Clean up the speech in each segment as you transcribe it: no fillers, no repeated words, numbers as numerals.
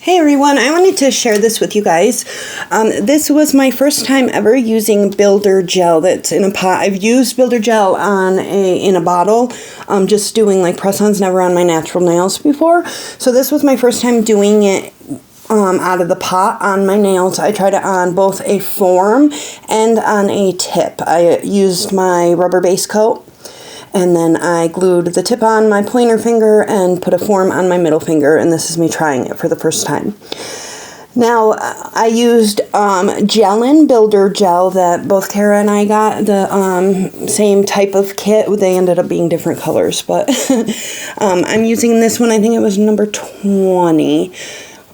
Hey everyone, I wanted to share this with you guys. This was my first time ever using builder gel that's in a pot. I've used builder gel in a bottle, just doing like press-ons, never on my natural nails before. So this was my first time doing it out of the pot on my nails. I tried it on both a form and on a tip. I used my rubber base coat. And then I glued the tip on my pointer finger and put a form on my middle finger, and this is me trying it for the first time. Now, I used Gellen Builder Gel that both Kara and I got, the same type of kit. They ended up being different colors, but I'm using this one. I think it was number 20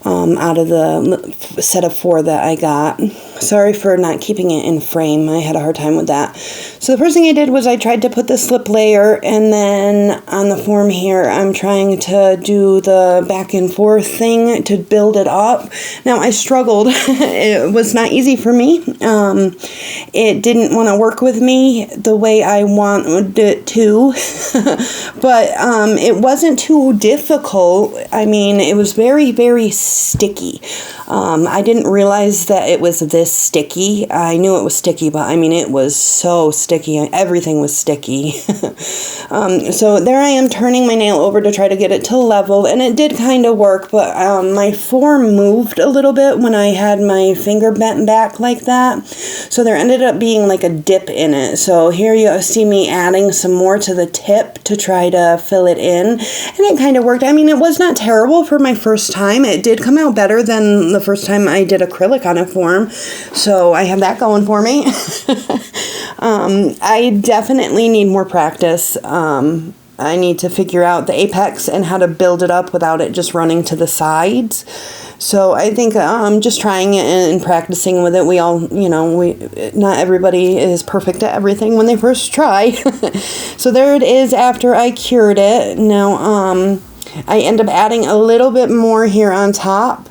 out of the set of 4 that I got. Sorry for not keeping it in frame. I had a hard time with that. So the first thing I did was I tried to put the slip layer, and then on the form here I'm trying to do the back and forth thing to build it up. Now I struggled. It was not easy for me. It didn't want to work with me the way I wanted it to. But it wasn't too difficult. I mean, it was very, very sticky. I didn't realize that it was this sticky. I knew it was sticky, but I mean, it was so sticky. Everything was sticky. So there I am turning my nail over to try to get it to level, and it did kind of work, but my form moved a little bit when I had my finger bent back like that. So there ended up being like a dip in it. So here you see me adding some more to the tip to try to fill it in, and it kind of worked. I mean, it was not terrible for my first time. It did come out better than the first time I did acrylic on a form. So I have that going for me. I definitely need more practice. I need to figure out the apex and how to build it up without it just running to the sides. So I think just trying it and practicing with it. We all, not everybody is perfect at everything when they first try. So there it is after I cured it. Now I end up adding a little bit more here on top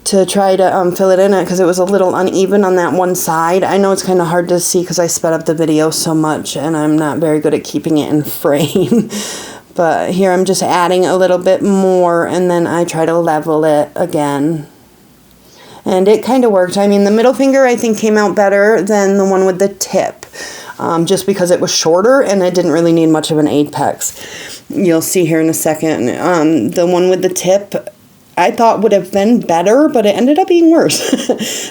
to try to fill it in because it was a little uneven on that one side. I know it's kind of hard to see because I sped up the video so much and I'm not very good at keeping it in frame. But here I'm just adding a little bit more, and then I try to level it again. And it kind of worked. I mean, the middle finger I think came out better than the one with the tip. Just because it was shorter and it didn't really need much of an apex. You'll see here in a second. The one with the tip I thought would have been better, but it ended up being worse.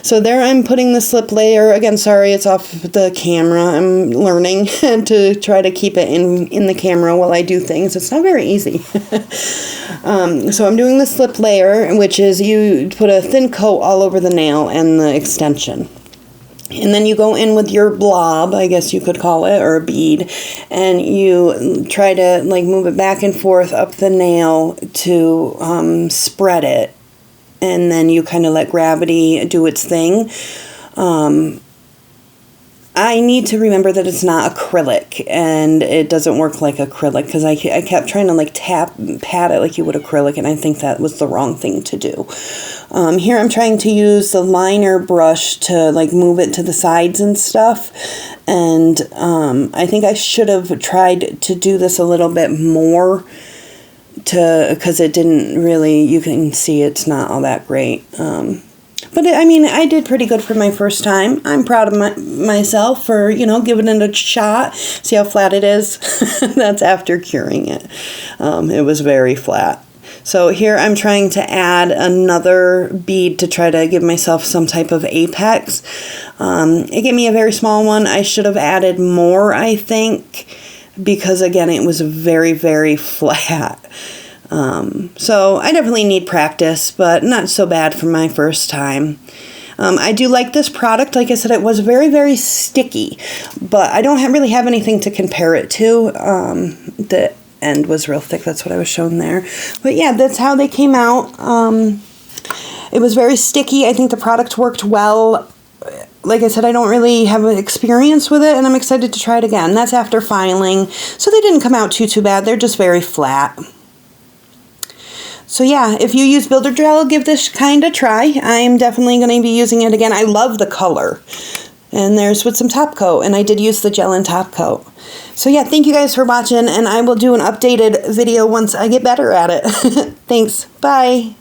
So there I'm putting the slip layer. Again, sorry, it's off the camera. I'm learning to try to keep it in the camera while I do things. It's not very easy. So I'm doing the slip layer, which is you put a thin coat all over the nail and the extension. And then you go in with your blob, I guess you could call it, or a bead, and you try to like move it back and forth up the nail to spread it. And then you kind of let gravity do its thing. I need to remember that it's not acrylic, and it doesn't work like acrylic, because I kept trying to like pat it like you would acrylic, and I think that was the wrong thing to do. Here I'm trying to use the liner brush to like move it to the sides and stuff, and I think I should have tried to do this a little bit more because it didn't really, you can see it's not all that great. But I mean, I did pretty good for my first time. I'm proud of myself for, giving it a shot. See how flat it is? That's after curing it. It was very flat. So here I'm trying to add another bead to try to give myself some type of apex. It gave me a very small one. I should have added more, I think, because again, it was very, very flat. So I definitely need practice, but not so bad for my first time. I do like this product. Like I said, it was very, very sticky, but I don't really have anything to compare it to. The end was real thick. That's what I was showing there. But yeah, that's how they came out. It was very sticky. I think the product worked well. Like I said, I don't really have experience with it, and I'm excited to try it again. That's after filing. So they didn't come out too bad. They're just very flat. So yeah, if you use builder gel, give this kind a try. I am definitely going to be using it again. I love the color. And there's with some top coat, and I did use the Gellen top coat. So yeah, thank you guys for watching, and I will do an updated video once I get better at it. Thanks. Bye.